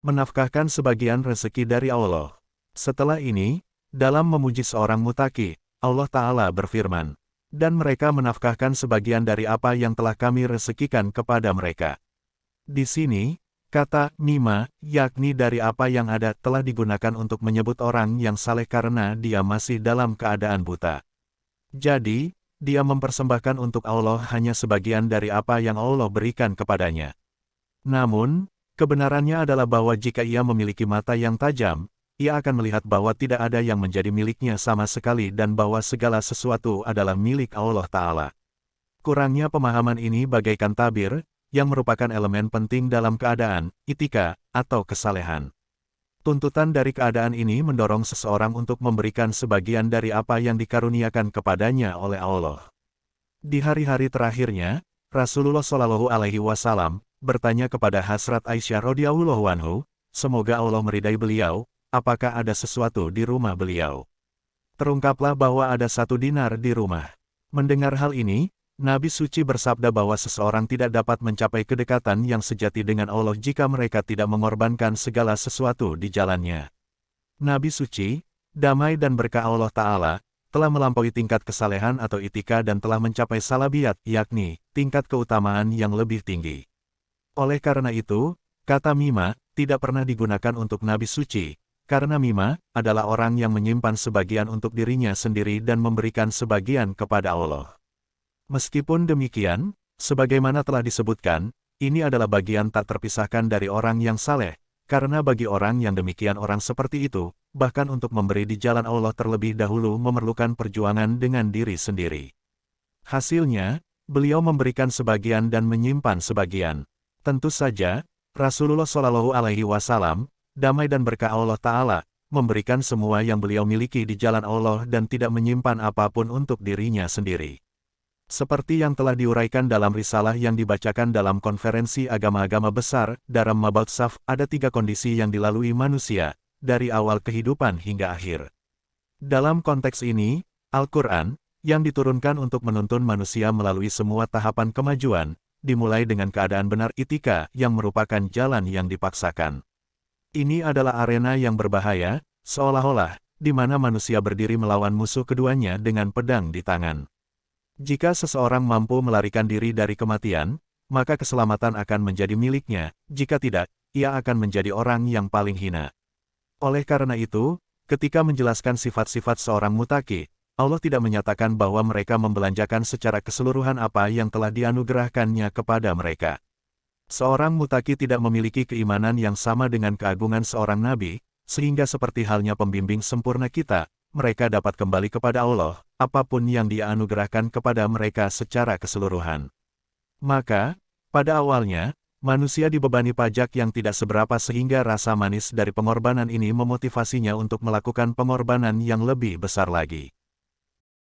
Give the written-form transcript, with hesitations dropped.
menafkahkan sebagian rezeki dari Allah. Setelah ini, dalam memuji seorang mutaki, Allah Ta'ala berfirman, dan mereka menafkahkan sebagian dari apa yang telah kami rezekikan kepada mereka. Di sini, kata mima, yakni dari apa yang ada, telah digunakan untuk menyebut orang yang saleh karena dia masih dalam keadaan buta. Jadi, dia mempersembahkan untuk Allah hanya sebagian dari apa yang Allah berikan kepadanya. Namun, kebenarannya adalah bahwa jika ia memiliki mata yang tajam, ia akan melihat bahwa tidak ada yang menjadi miliknya sama sekali dan bahwa segala sesuatu adalah milik Allah Ta'ala. Kurangnya pemahaman ini bagaikan tabir, yang merupakan elemen penting dalam keadaan, itika, atau kesalehan. Tuntutan dari keadaan ini mendorong seseorang untuk memberikan sebagian dari apa yang dikaruniakan kepadanya oleh Allah. Di hari-hari terakhirnya, Rasulullah Shallallahu Alaihi Wasallam bertanya kepada Hazrat Aisyah radhiyallahu anhu, semoga Allah meridai beliau, apakah ada sesuatu di rumah beliau. Terungkaplah bahwa ada 1 dinar di rumah. Mendengar hal ini, Nabi Suci bersabda bahwa seseorang tidak dapat mencapai kedekatan yang sejati dengan Allah jika mereka tidak mengorbankan segala sesuatu di jalannya. Nabi Suci, damai dan berkah Allah Ta'ala, telah melampaui tingkat kesalehan atau itika dan telah mencapai salabiyat, yakni tingkat keutamaan yang lebih tinggi. Oleh karena itu, kata mima tidak pernah digunakan untuk Nabi Suci, karena mima adalah orang yang menyimpan sebagian untuk dirinya sendiri dan memberikan sebagian kepada Allah. Meskipun demikian, sebagaimana telah disebutkan, ini adalah bagian tak terpisahkan dari orang yang saleh, karena bagi orang yang demikian orang seperti itu, bahkan untuk memberi di jalan Allah terlebih dahulu memerlukan perjuangan dengan diri sendiri. Hasilnya, beliau memberikan sebagian dan menyimpan sebagian. Tentu saja, Rasulullah Shallallahu Alaihi Wasallam, damai dan berkah Allah Ta'ala, memberikan semua yang beliau miliki di jalan Allah dan tidak menyimpan apapun untuk dirinya sendiri. Seperti yang telah diuraikan dalam risalah yang dibacakan dalam konferensi agama-agama besar, dalam Mabad Saf, ada 3 kondisi yang dilalui manusia, dari awal kehidupan hingga akhir. Dalam konteks ini, Al-Quran, yang diturunkan untuk menuntun manusia melalui semua tahapan kemajuan, dimulai dengan keadaan benar itika yang merupakan jalan yang dipaksakan. Ini adalah arena yang berbahaya, seolah-olah, di mana manusia berdiri melawan musuh keduanya dengan pedang di tangan. Jika seseorang mampu melarikan diri dari kematian, maka keselamatan akan menjadi miliknya, jika tidak, ia akan menjadi orang yang paling hina. Oleh karena itu, ketika menjelaskan sifat-sifat seorang mutaki, Allah tidak menyatakan bahwa mereka membelanjakan secara keseluruhan apa yang telah dianugerahkannya kepada mereka. Seorang mutaki tidak memiliki keimanan yang sama dengan keagungan seorang nabi, sehingga seperti halnya pembimbing sempurna kita, mereka dapat kembali kepada Allah, apapun yang Dia anugerahkan kepada mereka secara keseluruhan. Maka, pada awalnya, manusia dibebani pajak yang tidak seberapa sehingga rasa manis dari pengorbanan ini memotivasinya untuk melakukan pengorbanan yang lebih besar lagi.